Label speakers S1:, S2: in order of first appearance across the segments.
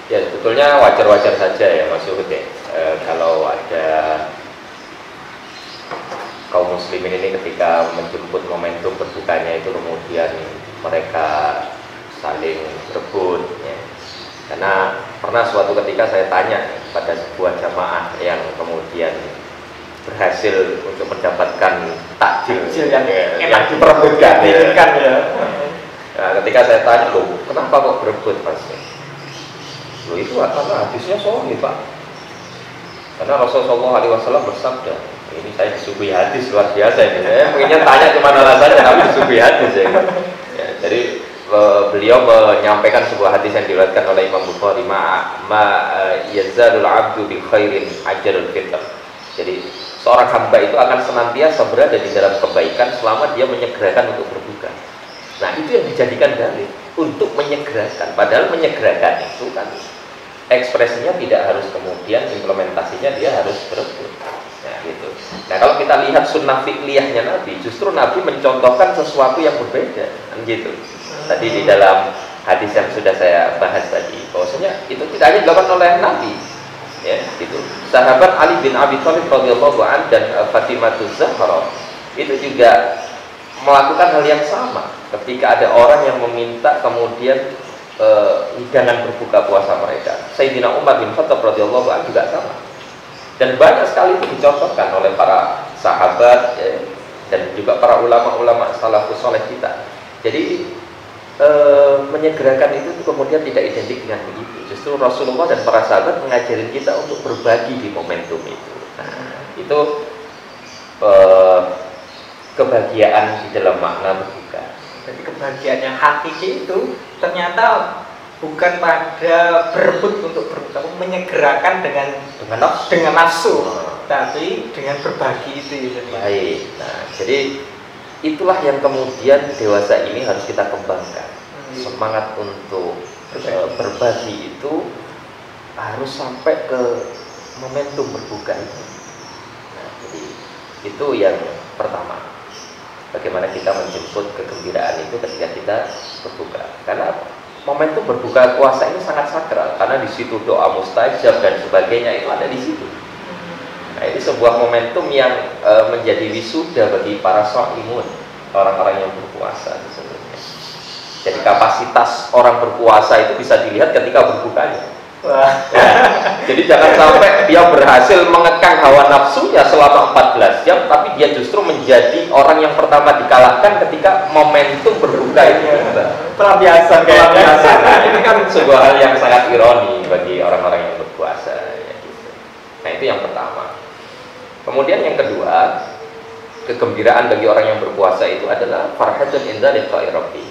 S1: Ya sebetulnya wajar-wajar saja ya Mas Yuhud ya. Kalau ada kaum muslimin ini ketika menjemput momentum berbukanya itu kemudian mereka saling berebut ya. Karena pernah suatu ketika saya tanya pada sebuah jamaah yang kemudian berhasil untuk mendapatkan takjil
S2: yang enak
S1: diperebutkan
S2: ya.
S1: Nah, ketika saya tanya, loh kenapa kok berebut Mas? Loh itu karena hadisnya sahih Pak. Karena Rasulullah SAW bersabda, ini saya disuguhi hadis luar biasa ini. Saya pengennya tanya cuma alasannya, tapi disuguhi hadis ya. Jadi beliau menyampaikan sebuah hadis yang diriwayatkan oleh Imam Bukhari, ma yazalul abdu bi khairin ajrul fitr. Jadi seorang hamba itu akan senantiasa berada di dalam kebaikan selama dia menyegerakan untuk berbuka. Nah itu yang dijadikan dalil untuk menyegerakan. Padahal menyegerakan itu kan ekspresinya tidak harus kemudian implementasinya dia harus berebut. Nah gitu. Nah kalau kita lihat sunnah fiqliyahnya Nabi, justru Nabi mencontohkan sesuatu yang berbeda, kan gitu. Tadi di dalam hadis yang sudah saya bahas tadi, bahwasanya itu tidak hanya dilakukan oleh Nabi, ya gitu. Sahabat Ali bin Abi Thalib radhiyallahu anhu dan Fatimah Zahra itu juga melakukan hal yang sama. Ketika ada orang yang meminta kemudian hidangan berbuka puasa mereka, Sayyidina Umar bin Khattab radhiyallahu anhu juga sama. Dan banyak sekali itu dicontohkan oleh para sahabat ya, dan juga para ulama-ulama salafus saleh kita. Jadi menyegerakan itu kemudian tidak identik dengan begitu. Justru Rasulullah dan para sahabat mengajarin kita untuk berbagi di momentum itu. Nah, itu kebahagiaan di dalam makna berbuka.
S2: Jadi kebahagiaan yang hakiki itu ternyata bukan pada berebut untuk berbuka, menyegerakan dengan nafsu, tapi dengan berbagi itu.
S1: Baik. Nah, jadi itulah yang kemudian dewasa ini harus kita kembangkan. Semangat untuk berbagi itu harus sampai ke momentum berbuka itu. Nah, jadi itu yang pertama. Bagaimana kita menjemput kegembiraan itu ketika kita berbuka. Karena momentum berbuka puasa ini sangat sakral. Karena di situ doa mustajab dan sebagainya itu ada di situ. Nah, ini sebuah momentum yang menjadi wisuda bagi para shaimun, orang-orang yang berpuasa sesungguhnya. Jadi kapasitas orang berpuasa itu bisa dilihat ketika berbukanya. Nah, jadi jangan sampai dia berhasil mengekang hawa nafsunya selama 14 jam, tapi dia justru menjadi orang yang pertama dikalahkan ketika momentum berbuka itu.
S2: Pelampiasan.
S1: Ini kan sebuah hal yang sangat ironi bagi orang-orang yang berpuasa. Ya, gitu. Nah itu yang pertama. Kemudian yang kedua, kegembiraan bagi orang yang berpuasa itu adalah farhatun inda liqa'i rabbi.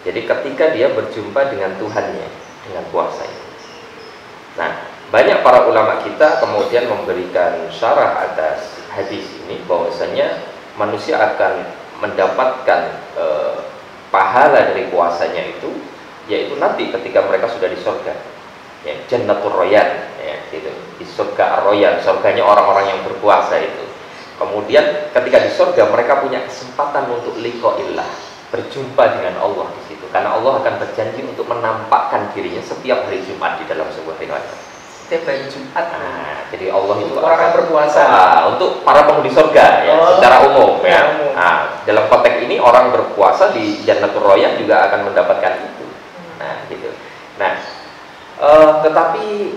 S1: Jadi ketika dia berjumpa dengan Tuhannya dengan puasa itu. Nah, banyak para ulama kita kemudian memberikan syarah atas hadis ini bahwasanya manusia akan mendapatkan pahala dari puasanya itu, yaitu nanti ketika mereka sudah di surga. Ya, Jannatul Royan, ya, gitu. Di surga Ar-Royan, surganya orang-orang yang berpuasa itu. Kemudian ketika di surga mereka punya kesempatan untuk liqa'illah, berjumpa dengan Allah di situ. Karena Allah akan berjanji untuk menampakkan dirinya setiap hari Jumat di dalam sebuah riwayat.
S2: Setiap hari Jumat.
S1: Nah, jadi Allah itu
S2: orang yang berpuasa.
S1: Untuk para penghuni surga ya, secara umum ya. Nah, dalam konteks ini orang berpuasa di Jannatul Royan juga akan mendapatkan itu. Nah, gitu. Nah, tetapi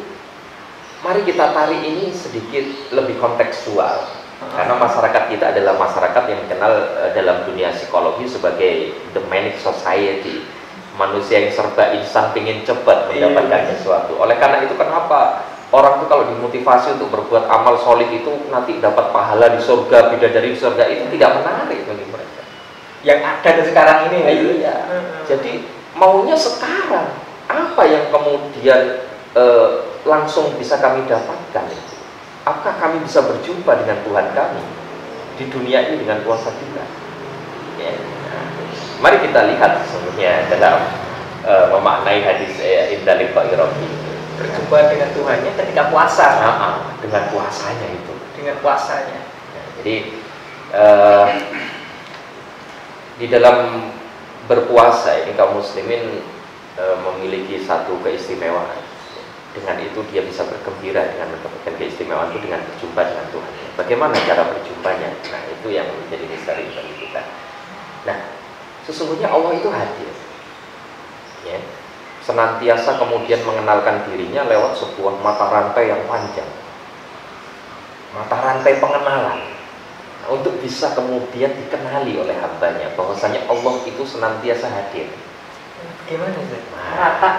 S1: mari kita tarik ini sedikit lebih kontekstual. Karena masyarakat kita adalah masyarakat yang dikenal dalam dunia psikologi sebagai the manic society, manusia yang serba instan, ingin cepat mendapatkan sesuatu. Oleh karena itu kenapa orang itu kalau dimotivasi untuk berbuat amal solih itu nanti dapat pahala di surga, bidadari di surga, itu tidak menarik bagi mereka.
S2: Yang ada sekarang ini.
S1: Iya. Jadi maunya sekarang. Apa yang kemudian langsung bisa kami dapatkan itu? Apakah kami bisa berjumpa dengan Tuhan kami di dunia ini dengan puasa kita? Ya. Nah, mari kita lihat sesungguhnya dalam memaknai hadis inda liqa'i rabbi.
S2: Berjumpa dengan Tuhannya ketika puasa.
S1: Dengan puasanya itu.
S2: Dengan puasanya.
S1: Nah, jadi di dalam berpuasa ini kaum muslimin memiliki satu keistimewaan. dengan itu dia bisa bergembira dengan mendapatkan keistimewaan itu dengan berjumpa dengan Tuhan. Bagaimana cara berjumpanya? Nah, itu yang menjadi misteri bagi kita. Nah, sesungguhnya Allah itu hadir, ya, senantiasa kemudian mengenalkan dirinya lewat sebuah mata rantai yang panjang, mata rantai pengenalan, nah, untuk bisa kemudian dikenali oleh hambanya bahwasanya Allah itu senantiasa hadir.
S2: Gimana sih?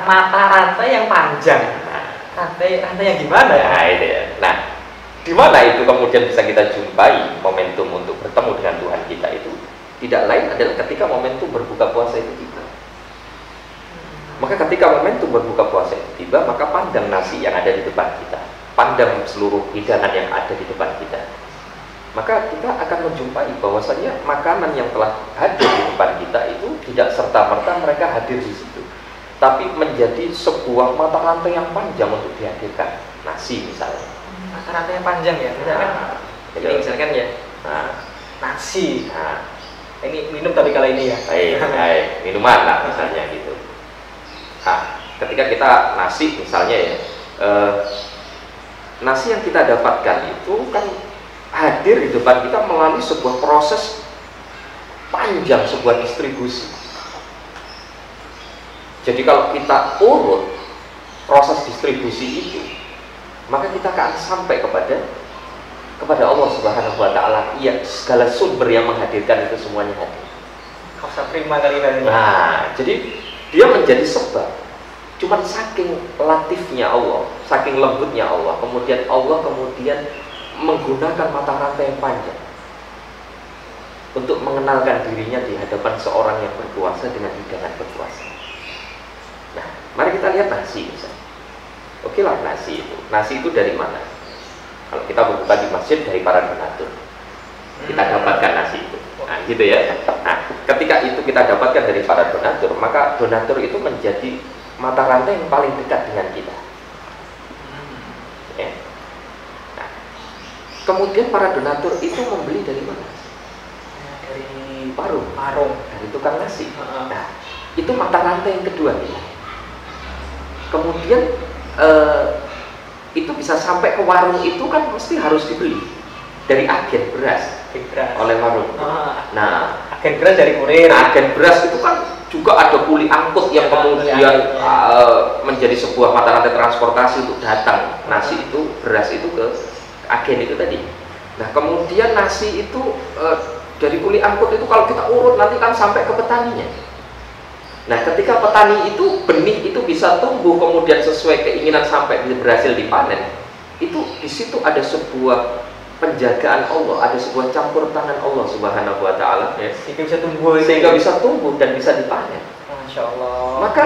S2: Mata rantai yang panjang. Rantai yang gimana?
S1: Nah, itu ya. Nah, di mana itu kemudian bisa kita jumpai momentum untuk bertemu dengan Tuhan kita itu tidak lain adalah ketika momentum berbuka puasa itu tiba. Maka ketika momentum berbuka puasa itu tiba, maka pandang nasi yang ada di depan kita, pandang seluruh hidangan yang ada di depan kita, maka kita akan menjumpai bahwasanya makanan yang telah hadir di depan kita itu tidak serta-merta mereka hadir di situ, tapi menjadi sebuah mata rantai yang panjang untuk dihadirkan. Nasi misalnya,
S2: mata rantai yang panjang ya, misalkan, ini misalkan ya, nasi, ini minum tapi kali ini ya,
S1: baik, minuman lah misalnya gitu. Nah, ketika kita nasi misalnya ya, nasi yang kita dapatkan itu kan hadir di depan kita melalui sebuah proses panjang, sebuah distribusi. Jadi kalau kita urut proses distribusi itu, maka kita akan sampai kepada Allah Subhanahu wa Ta'ala. Iya, segala sumber yang menghadirkan itu semuanya hadir.
S2: Kau usah terima kali ini.
S1: Nah, jadi dia menjadi sebab. Cuman saking latifnya Allah, saking lembutnya Allah, kemudian Allah menggunakan mata rantai yang panjang untuk mengenalkan dirinya di hadapan seorang yang berkuasa dengan hidangan berkuasa. Nah, mari kita lihat nasi misalnya. Oke lah, nasi itu dari mana? Kalau kita berbuka di masjid, dari para donatur kita dapatkan nasi itu. Nah, gitu ya. Nah, ketika itu kita dapatkan dari para donatur, maka donatur itu menjadi mata rantai yang paling dekat dengan kita. Ya. Nah, kemudian para donatur itu membeli dari mana? Dari warung, dari tukang nasi. Nah, itu mata rantai yang kedua ya. Kemudian itu bisa sampai ke warung itu kan mesti harus dibeli dari agen beras oleh warung. Nah,
S2: agen beras dari kurir.
S1: Agen beras itu kan juga ada kuli angkut yang kemudian menjadi sebuah mata rantai transportasi untuk datang nasi itu, beras itu ke agen itu tadi. Nah, kemudian nasi itu dari kuli angkut itu kalau kita urut nanti kan sampai ke petaninya. Nah, ketika petani itu benih itu bisa tumbuh kemudian sesuai keinginan sampai berhasil dipanen, itu di situ ada sebuah penjagaan Allah, ada sebuah campur tangan Allah Subhanahu wa Ta'ala, ya, sehingga bisa tumbuh dan bisa dipanen.
S2: Masya Allah.
S1: Maka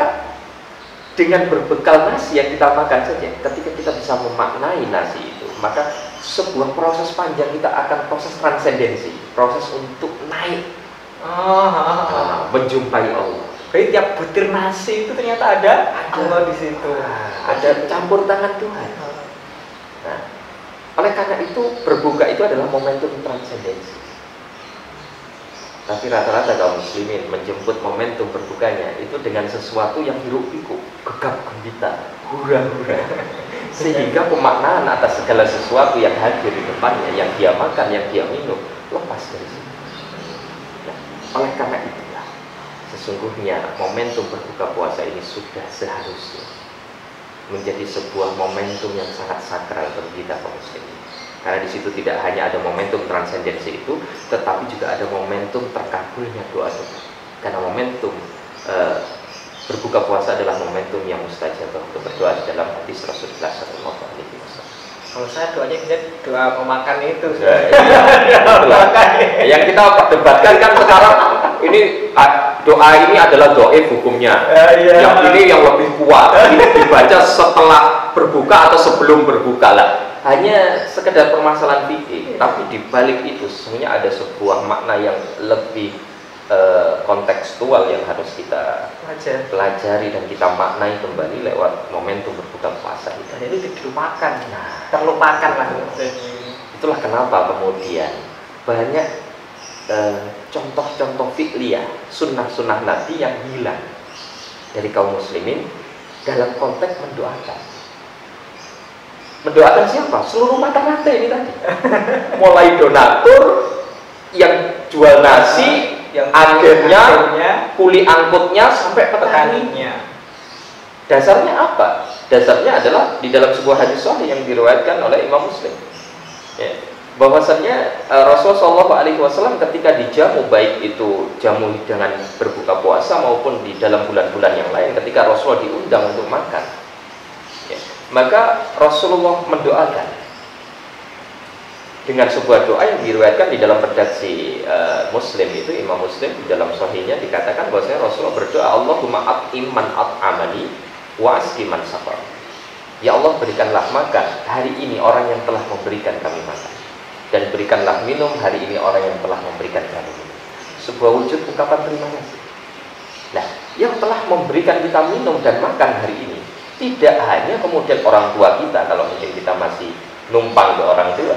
S1: dengan berbekal nasi yang kita makan saja, ketika kita bisa memaknai nasi itu, maka sebuah proses panjang kita akan proses transendensi, proses untuk naik, menjumpai Allah.
S2: Berarti tiap butir nasi itu ternyata ada Allah di situ.
S1: Ada campur tangan Tuhan. Nah, oleh karena itu berbuka itu adalah momentum transendensi. Tapi rata-rata kaum muslimin menjemput momentum berbukanya itu dengan sesuatu yang hiruk-pikuk, gegap gembita, hura-hura, sehingga pemaknaan atas segala sesuatu yang hadir di depannya, yang dia makan, yang dia minum, lepas dari situ. Nah, oleh karena itulah sesungguhnya momentum berbuka puasa ini sudah seharusnya menjadi sebuah momentum yang sangat sakral bagi kita kaum muslimin. Karena di situ tidak hanya ada momentum transendensi itu, tetapi juga ada momentum terkabulnya doa-doa. Karena momentum berbuka puasa adalah momentum yang mustajab untuk berdoa di dalam hadis Rasulullah SAW.
S2: Kalau saya doanya bisa doa memakan itu.
S1: Yang kita perdebatkan kan sekarang ini doa ini adalah doif hukumnya. Yang ini yang lebih kuat. Ini dibaca setelah berbuka atau sebelum berbuka lah. Hanya sekedar permasalahan fikih, tapi di balik itu sebenarnya ada sebuah makna yang lebih kontekstual yang harus kita pelajari dan kita maknai kembali lewat momentum berbuka puasa itu.
S2: Dan itu dilupakan, terlupakan lah.
S1: Itulah kenapa kemudian banyak contoh-contoh fi'liyah, sunnah-sunnah Nabi yang hilang dari kaum muslimin dalam konteks mendoakan. Mendoakan siapa? Seluruh mata rantai ini tadi. Mulai donatur, yang jual nasi,
S2: yang
S1: agennya, kuli angkutnya, sampai petaninya. Dasarnya apa? Dasarnya adalah di dalam sebuah hadis sahih yang diriwayatkan oleh Imam Muslim. Ya, bahwasannya Rasulullah SAW ketika dijamu, baik itu jamu dengan berbuka puasa maupun di dalam bulan-bulan yang lain, ketika Rasulullah diundang untuk makan, ya, maka Rasulullah mendoakan dengan sebuah doa yang diriwayatkan di dalam redaksi Muslim itu, Imam Muslim di dalam sahihnya dikatakan bahwasanya Rasulullah berdoa, Allahumma at'im man at'amani wa asqi man saqar. Ya Allah, berikanlah makan hari ini orang yang telah memberikan kami makan, dan berikanlah minum hari ini orang yang telah memberikan kami minum. Sebuah wujud ungkapan terima kasih. Nah, yang telah memberikan kita minum dan makan hari ini tidak hanya kemudian orang tua kita, kalau mungkin kita masih numpang ke orang tua,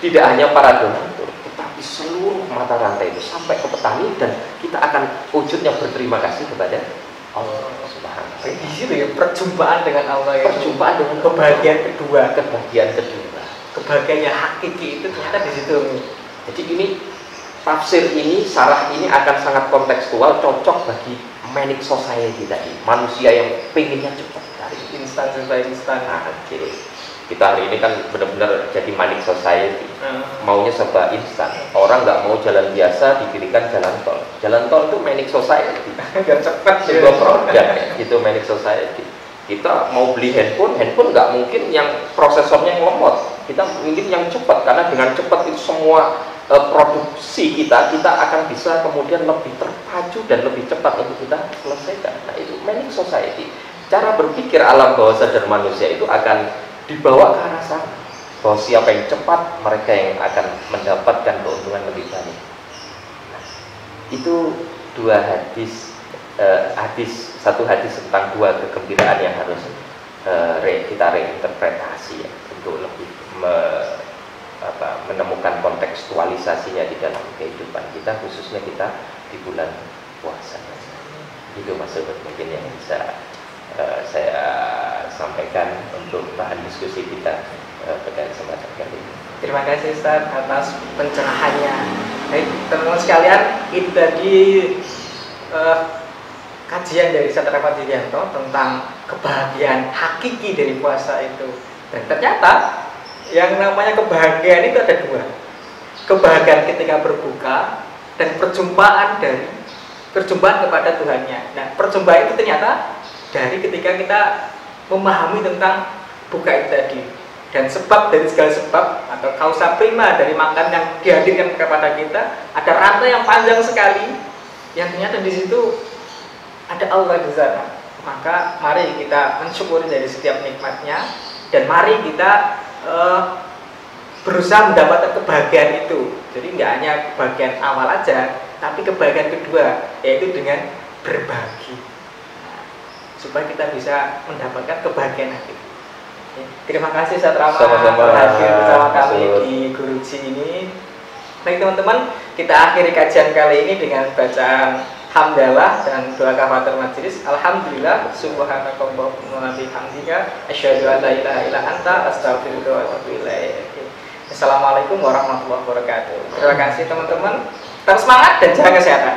S1: tidak hanya para donatur, tetapi seluruh mata rantai itu sampai ke petani, dan kita akan wujudnya berterima kasih kepada Allah Subhanahu wa Ta'ala.
S2: Di situ ya perjumpaan dengan Allah, ya.
S1: Perjumpaan dengan
S2: kebahagiaan kedua. Kebahagiaan yang hakiki itu ternyata di situ.
S1: Jadi ini tafsir ini, sarah ini akan sangat kontekstual, cocok bagi manic society tadi, manusia yang pengennya cepat dari
S2: instan sampai instan.
S1: Nah, okay. Kita hari ini kan benar-benar jadi manic society, maunya serba instan. Orang nggak mau jalan biasa, dipilihkan jalan tol. Jalan tol itu manic society,
S2: biar cepat.
S1: sebuah produk, itu manic society. Kita mau beli handphone nggak mungkin yang prosesornya yang lemot. Kita ingin yang cepat, karena dengan cepat itu semua produksi kita akan bisa kemudian lebih terpacu dan lebih cepat untuk kita selesaikan. Nah, itu manic society. Cara berpikir alam bawah sadar manusia itu akan dibawa ke arah sana, bahwa siapa yang cepat, mereka yang akan mendapatkan keuntungan lebih banyak. Nah, itu dua hadis, satu hadis tentang dua kegembiraan yang harus kita reinterpretasi, ya, untuk lebih menemukan kontekstualisasinya di dalam kehidupan kita, khususnya kita di bulan puasa. Itu Mas Sobat mungkin yang bisa saya sampaikan untuk bahan diskusi kita pada kesempatan kali ini.
S2: Terima kasih Ustaz atas pencerahannya. Baik teman-teman sekalian, itu tadi kajian dari Ustaz Rahmat Yulianto tentang kebahagiaan hakiki dari puasa itu. Dan ternyata yang namanya kebahagiaan itu ada dua. Kebahagiaan ketika berbuka dan perjumpaan kepada Tuhannya. Nah, perjumpaan itu ternyata dari ketika kita memahami tentang buka itu tadi, dan sebab dari segala sebab atau kausa prima dari makan yang dihadirkan kepada kita, ada rantai yang panjang sekali yang ternyata di situ ada Allah di sana. Maka mari kita mensyukuri dari setiap nikmatnya, dan mari kita berusaha mendapatkan kebahagiaan itu. Jadi nggak hanya kebahagiaan awal aja, tapi kebahagiaan kedua, yaitu dengan berbagi, supaya kita bisa mendapatkan kebahagiaan hati. Terima kasih Ustaz Rahmat hadir bersama kami di Guruji ini. Baik teman-teman, kita akhiri kajian kali ini dengan bacaan hamdalah dan doa kafaratul majelis. Alhamdulillah, subhanakallahumma wa bihamdika, asyhadu an la ilaha illa anta, astaghfiruka wa atubu ilaik. Assalamualaikum warahmatullahi wabarakatuh. Terima kasih teman-teman. Tetap semangat dan jaga kesehatan.